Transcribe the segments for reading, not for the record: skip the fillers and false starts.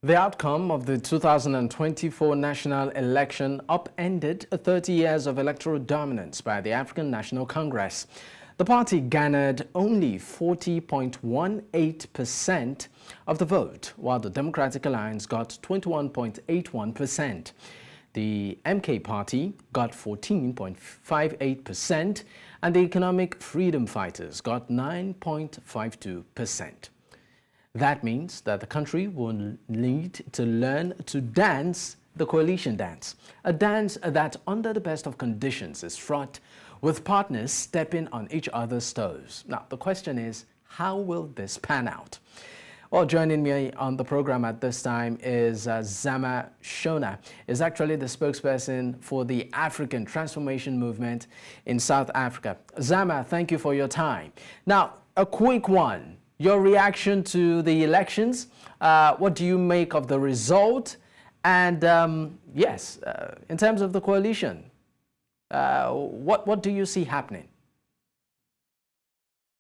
The outcome of the 2024 national election upended 30 years of electoral dominance by the African National Congress. The party garnered only 40.18% of the vote, while the Democratic Alliance got 21.81%. The MK Party got 14.58%, and the Economic Freedom Fighters got 9.52%. That means that the country will need to learn to dance the coalition dance, a dance that under the best of conditions is fraught with partners stepping on each other's toes. Now, the question is, how will this pan out? Well, joining me on the program at this time is Zama Ntshona, is actually the spokesperson for the African Transformation Movement in South Africa. Zama, thank you for your time. Now, a quick one. Your reaction to the elections, what do you make of the result? And in terms of the coalition, what do you see happening?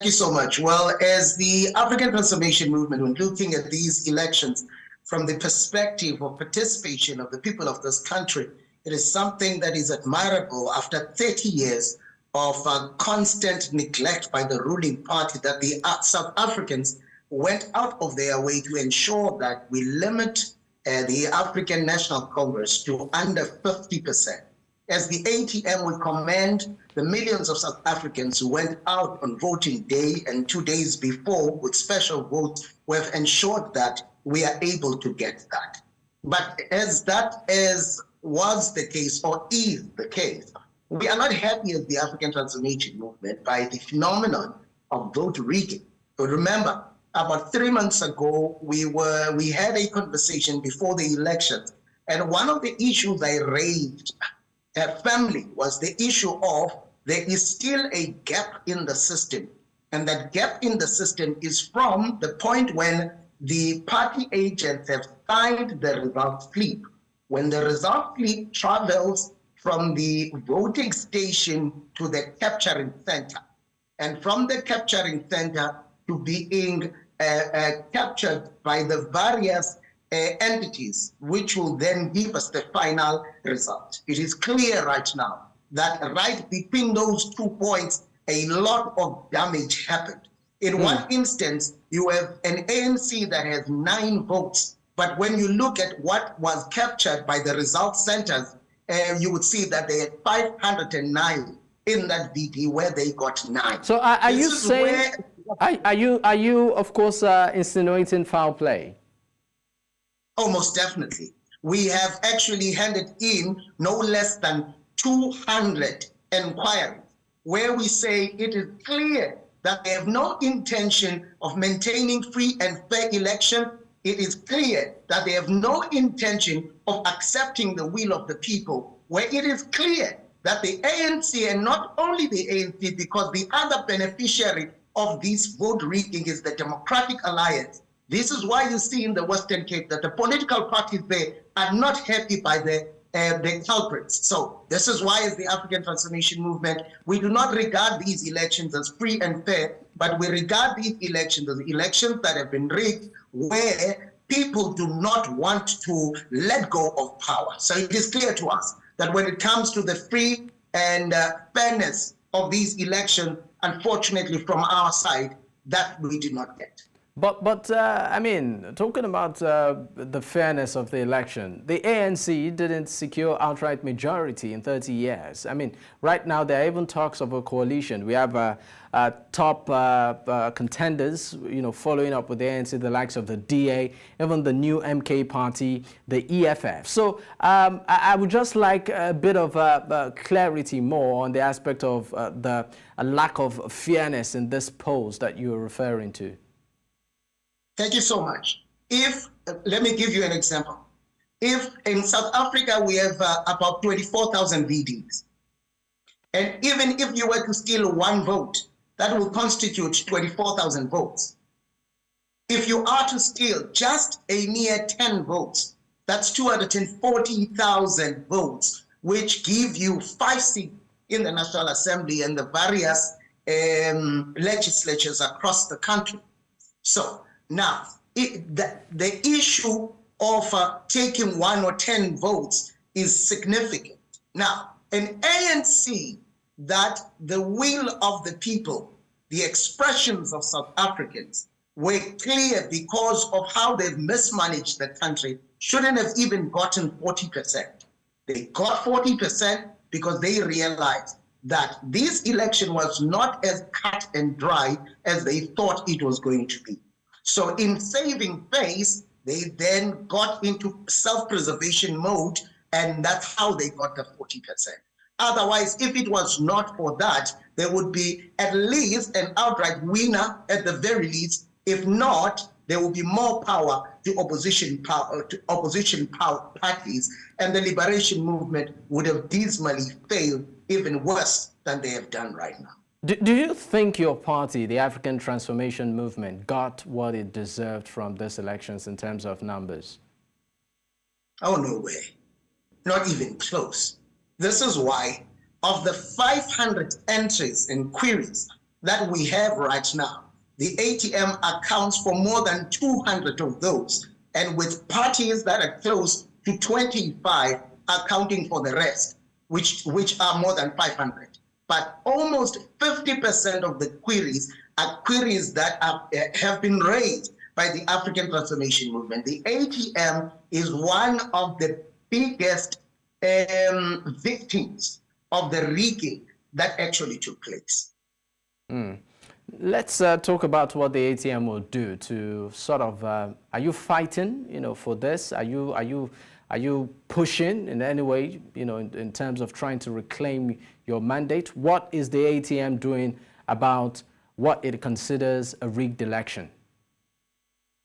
Thank you so much. Well, as the African Transformation Movement, when looking at these elections from the perspective of participation of the people of this country, it is something that is admirable after 30 years of constant neglect by the ruling party, that the South Africans went out of their way to ensure that we limit the African National Congress to under 50%. As the ATM, we commend the millions of South Africans who went out on voting day and 2 days before with special votes. We have ensured that we are able to get that. But as was the case or is the case, we are not happy as the African Transformation Movement by the phenomenon of vote rigging. But remember, about 3 months ago, we had a conversation before the elections, and one of the issues I raised firmly was the issue of there is still a gap in the system, and that gap in the system is from the point when the party agents have signed the result slip. When the result slip travels from the voting station to the capturing center, and from the capturing center to being captured by the various entities, which will then give us the final result. It is clear right now that right between those 2 points, a lot of damage happened. In one instance, you have an ANC that has 9 votes, but when you look at what was captured by the result centers, you would see that they had 509 in that VD where they got 9. So are you saying, are you of course insinuating foul play? Oh, most definitely. We have actually handed in no less than 200 inquiries where we say it is clear that they have no intention of maintaining free and fair election. It is clear that they have no intention of accepting the will of the people, where it is clear that the ANC, and not only the ANC, because the other beneficiary of this vote rigging is the Democratic Alliance. This is why you see in the Western Cape that the political parties there are not happy by the culprits. So this is why, as the African Transformation Movement, we do not regard these elections as free and fair, but we regard these elections as elections that have been rigged, where people do not want to let go of power. So it is clear to us that when it comes to the free and fairness of these elections, unfortunately from our side, that we did not get. But I mean, talking about the fairness of the election, the ANC didn't secure outright majority in 30 years. I mean, right now there are even talks of a coalition. We have top contenders, following up with the ANC, the likes of the DA, even the new MK party, the EFF. So I would just like a bit of clarity more on the aspect of the lack of fairness in this polls that you are referring to. Thank you so much. Let me give you an example. If in South Africa we have about 24,000 VDs, and even if you were to steal 1 vote, that will constitute 24,000 votes. If you are to steal just a mere 10 votes, that's 240,000 votes, which give you 5 seats in the National Assembly and the various legislatures across the country. So now, the issue of taking 1 or 10 votes is significant. Now, an ANC that the will of the people, the expressions of South Africans were clear because of how they've mismanaged the country, shouldn't have even gotten 40%. They got 40% because they realized that this election was not as cut and dry as they thought it was going to be. So in saving face, they then got into self-preservation mode, and that's how they got the 40%. Otherwise, if it was not for that, there would be at least an outright winner at the very least. If not, there will be more power to opposition parties, and the liberation movement would have dismally failed even worse than they have done right now. Do you think your party, the African Transformation Movement, got what it deserved from these elections in terms of numbers? Oh, no way. Not even close. This is why of the 500 entries and queries that we have right now, the ATM accounts for more than 200 of those, and with parties that are close to 25 accounting for the rest, which are more than 500. But almost 50% of the queries are queries that have been raised by the African Transformation Movement. The ATM is one of the biggest victims of the rigging that actually took place. Let's talk about what the ATM will do to sort of, are you fighting, for this? Are you pushing in any way, in terms of trying to reclaim your mandate? What is the ATM doing about what it considers a rigged election?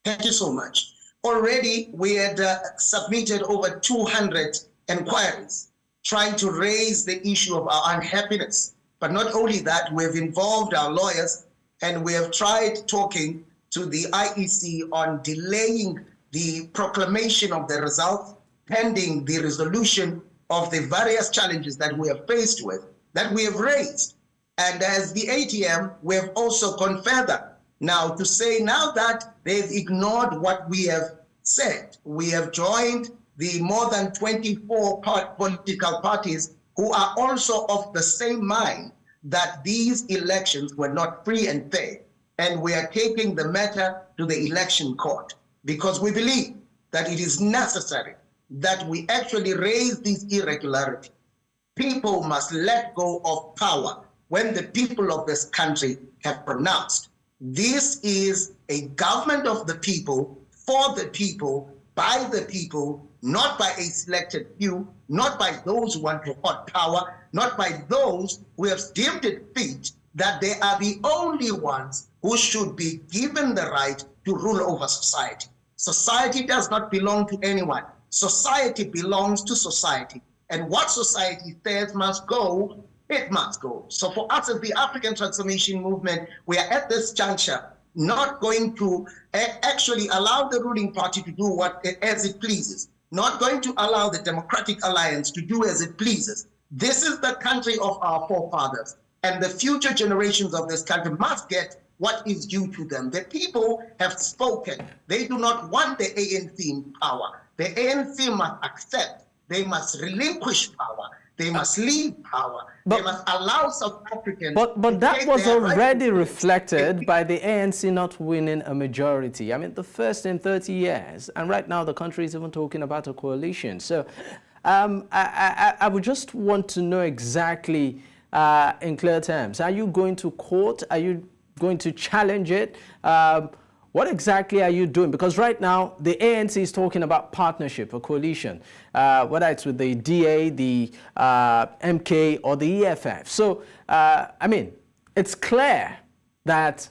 Thank you so much. Already, we had submitted over 200 inquiries trying to raise the issue of our unhappiness. But not only that, we've involved our lawyers, and we have tried talking to the IEC on delaying the proclamation of the results pending the resolution of the various challenges that we are faced with, that we have raised. And as the ATM, we have also gone further now to say now that they've ignored what we have said. We have joined the more than 24 political parties who are also of the same mind that these elections were not free and fair. And we are taking the matter to the election court because we believe that it is necessary that we actually raise these irregularities. People must let go of power when the people of this country have pronounced. This is a government of the people, for the people, by the people, not by a selected few, not by those who want to hold power, not by those who have deemed it fit that they are the only ones who should be given the right to rule over society. Society does not belong to anyone. Society belongs to society. And what society says must go, it must go. So for us as the African Transformation Movement, we are at this juncture not going to actually allow the ruling party to do as it pleases, not going to allow the Democratic Alliance to do as it pleases. This is the country of our forefathers, and the future generations of this country must get what is due to them. The people have spoken. They do not want the ANC in power. The ANC must accept. They must relinquish power. They must leave power. They must allow South Africans. But that was already reflected by the ANC not winning a majority. I mean, the first in 30 years. And right now, the country is even talking about a coalition. So I would just want to know exactly, in clear terms, are you going to court? Are you going to challenge it? What exactly are you doing? Because right now, the ANC is talking about partnership, a coalition, whether it's with the DA, the MK, or the EFF. So, I mean, it's clear that,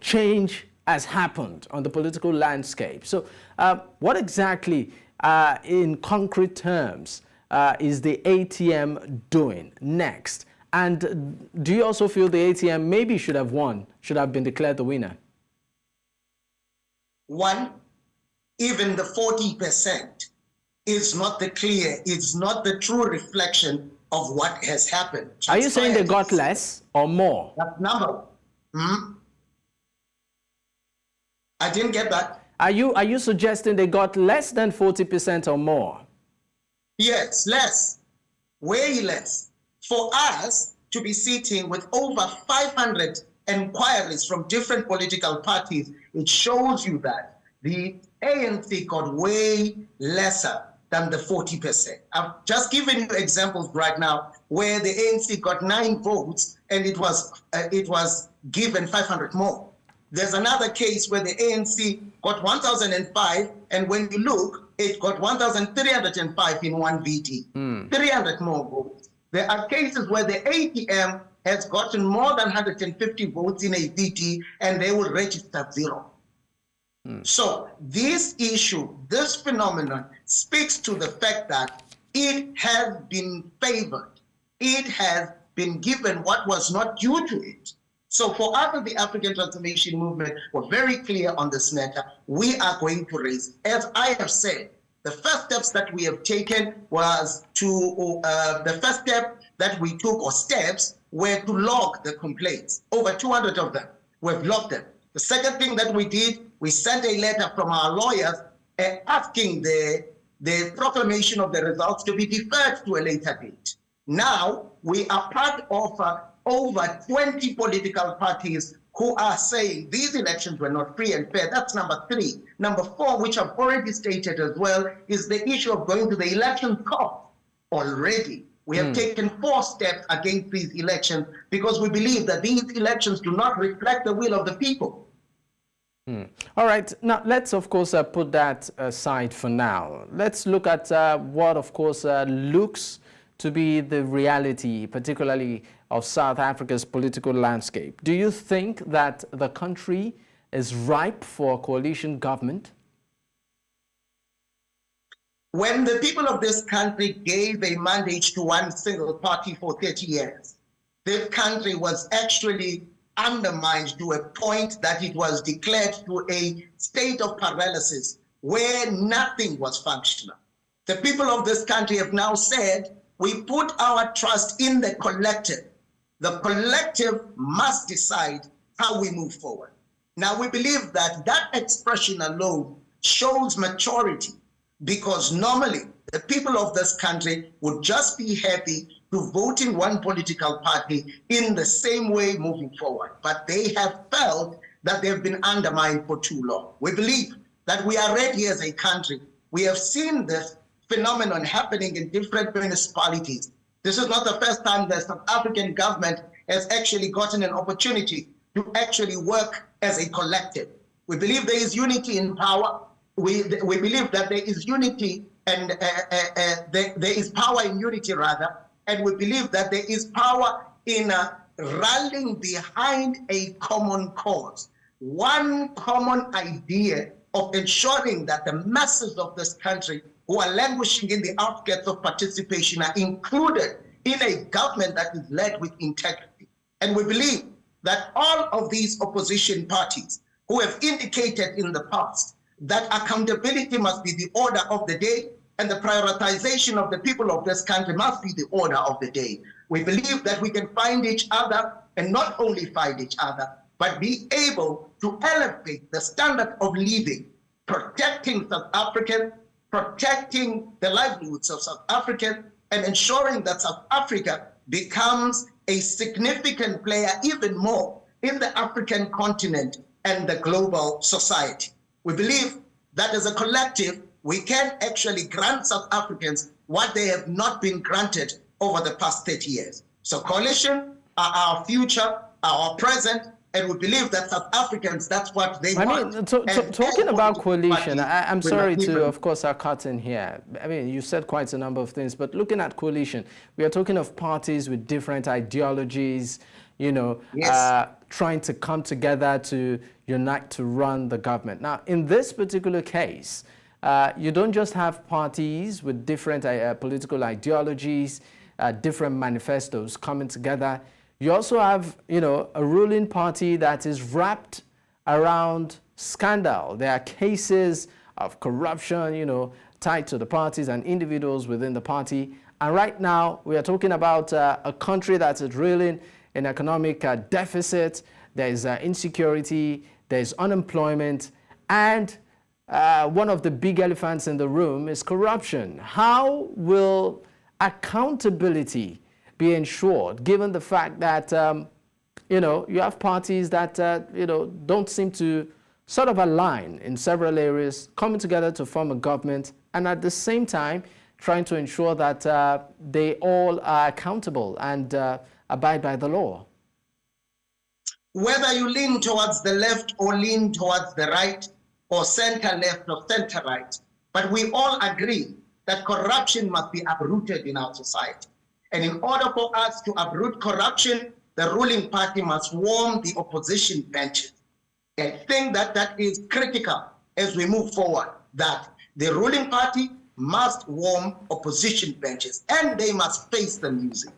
change has happened on the political landscape. So, what exactly, in concrete terms, is the ATM doing next? And do you also feel the ATM maybe should have won, should have been declared the winner? One, even the 40% is not it's not the true reflection of what has happened. Are you saying they got less or more? That number. I didn't get that. Are you suggesting they got less than 40% or more? Yes, less, way less. For us to be sitting with over 500 inquiries from different political parties, it shows you that the ANC got way lesser than the 40%. I've just given you examples right now where the ANC got 9 votes and it was given 500 more. There's another case where the ANC got 1,005, and when you look, it got 1,305 in one VT, 300 more votes. There are cases where the ATM has gotten more than 150 votes in a VT, and they will register 0. So this issue, this phenomenon, speaks to the fact that it has been favored. It has been given what was not due to it. So for us in the African Transformation Movement, we're very clear on this matter. We are going to raise, as I have said, the first steps that we have taken was to, the first step that we took, or steps, were to log the complaints. Over 200 of them, we've logged them. The second thing that we did, we sent a letter from our lawyers asking the proclamation of the results to be deferred to a later date. Now, we are part of over 20 political parties who are saying these elections were not free and fair. That's number 3. Number 4, which I've already stated as well, is the issue of going to the election court. Already, we have taken 4 steps against these elections because we believe that these elections do not reflect the will of the people. All right, now let's of course put that aside for now. Let's look at what of course looks to be the reality, particularly of South Africa's political landscape. Do you think that the country is ripe for a coalition government? When the people of this country gave a mandate to one single party for 30 years, this country was actually undermined to a point that it was declared to a state of paralysis where nothing was functional. The people of this country have now said, we put our trust in the collective. The collective must decide how we move forward. Now, we believe that that expression alone shows maturity, because normally the people of this country would just be happy to vote in one political party in the same way moving forward. But they have felt that they've been undermined for too long. We believe that we are ready as a country. We have seen this phenomenon happening in different municipalities. This is not the first time the South African government has actually gotten an opportunity to actually work as a collective. We believe there is unity in power. We believe that there is unity and there is power in unity rather. And we believe that there is power in rallying behind a common cause, one common idea of ensuring that the masses of this country who are languishing in the outskirts of participation are included in a government that is led with integrity. And we believe that all of these opposition parties who have indicated in the past that accountability must be the order of the day and the prioritization of the people of this country must be the order of the day. We believe that we can find each other, and not only find each other, but be able to elevate the standard of living, protecting South Africans, protecting the livelihoods of South Africans, and ensuring that South Africa becomes a significant player even more in the African continent and the global society. We believe that as a collective, we can actually grant South Africans what they have not been granted over the past 30 years. So coalition are our future, our present, and we believe that South Africans, that's what they want. Talking about coalition, I'm sorry to, of course, cut in here. I mean, you said quite a number of things, but looking at coalition, we are talking of parties with different ideologies, you know, yes, trying to come together to unite to run the government. Now, in this particular case, you don't just have parties with different political ideologies, different manifestos coming together. You also have, you know, a ruling party that is wrapped around scandal. There are cases of corruption, you know, tied to the parties and individuals within the party. And right now, we are talking about a country that is reeling in economic deficit. There is insecurity, there is unemployment, and one of the big elephants in the room is corruption. How will accountability be ensured, given the fact that, you have parties that, don't seem to sort of align in several areas, coming together to form a government, and at the same time, trying to ensure that they all are accountable and abide by the law? Whether you lean towards the left or lean towards the right, or center left or center right, but we all agree that corruption must be uprooted in our society. And in order for us to uproot corruption, the ruling party must warm the opposition benches. I think that that is critical as we move forward, that the ruling party must warm opposition benches, and they must face the music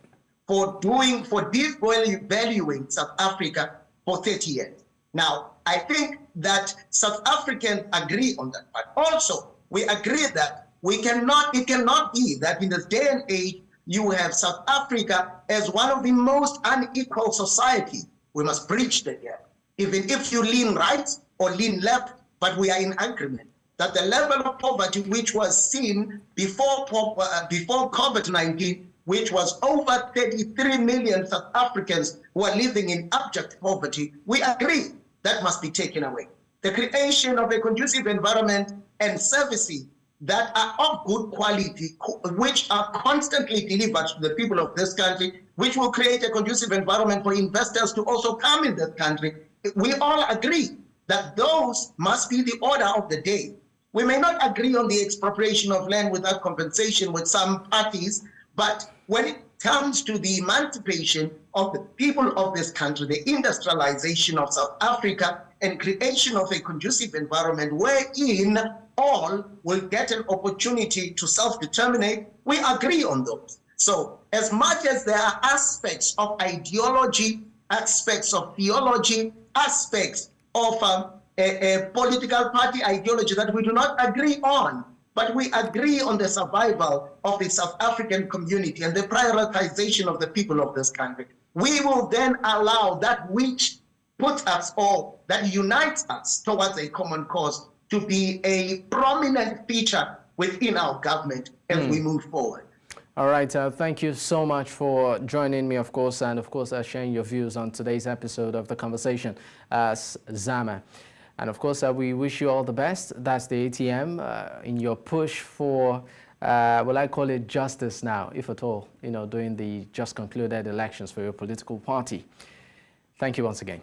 for devaluing South Africa for 30 years. Now, I think that South Africans agree on that part. Also, we agree that it cannot be that in this day and age, you have South Africa as one of the most unequal societies. We must bridge the gap. Even if you lean right or lean left, but we are in agreement that the level of poverty which was seen before COVID-19, which was over 33 million South Africans who are living in abject poverty, we agree that must be taken away. The creation of a conducive environment and services that are of good quality, which are constantly delivered to the people of this country, which will create a conducive environment for investors to also come in this country. We all agree that those must be the order of the day. We may not agree on the expropriation of land without compensation with some parties, but when it comes to the emancipation of the people of this country, the industrialization of South Africa, and creation of a conducive environment wherein all will get an opportunity to self-determinate, we agree on those. So as much as there are aspects of ideology, aspects of theology, aspects of a political party ideology that we do not agree on, but we agree on the survival of the South African community and the prioritization of the people of this country, we will then allow that which puts us all, that unites us towards a common cause, to be a prominent feature within our government as we move forward. All right, thank you so much for joining me, of course, and of course sharing your views on today's episode of The Conversation, Zama. And of course, we wish you all the best. That's the ATM in your push for, well, I call it justice now, if at all, during the just concluded elections for your political party. Thank you once again.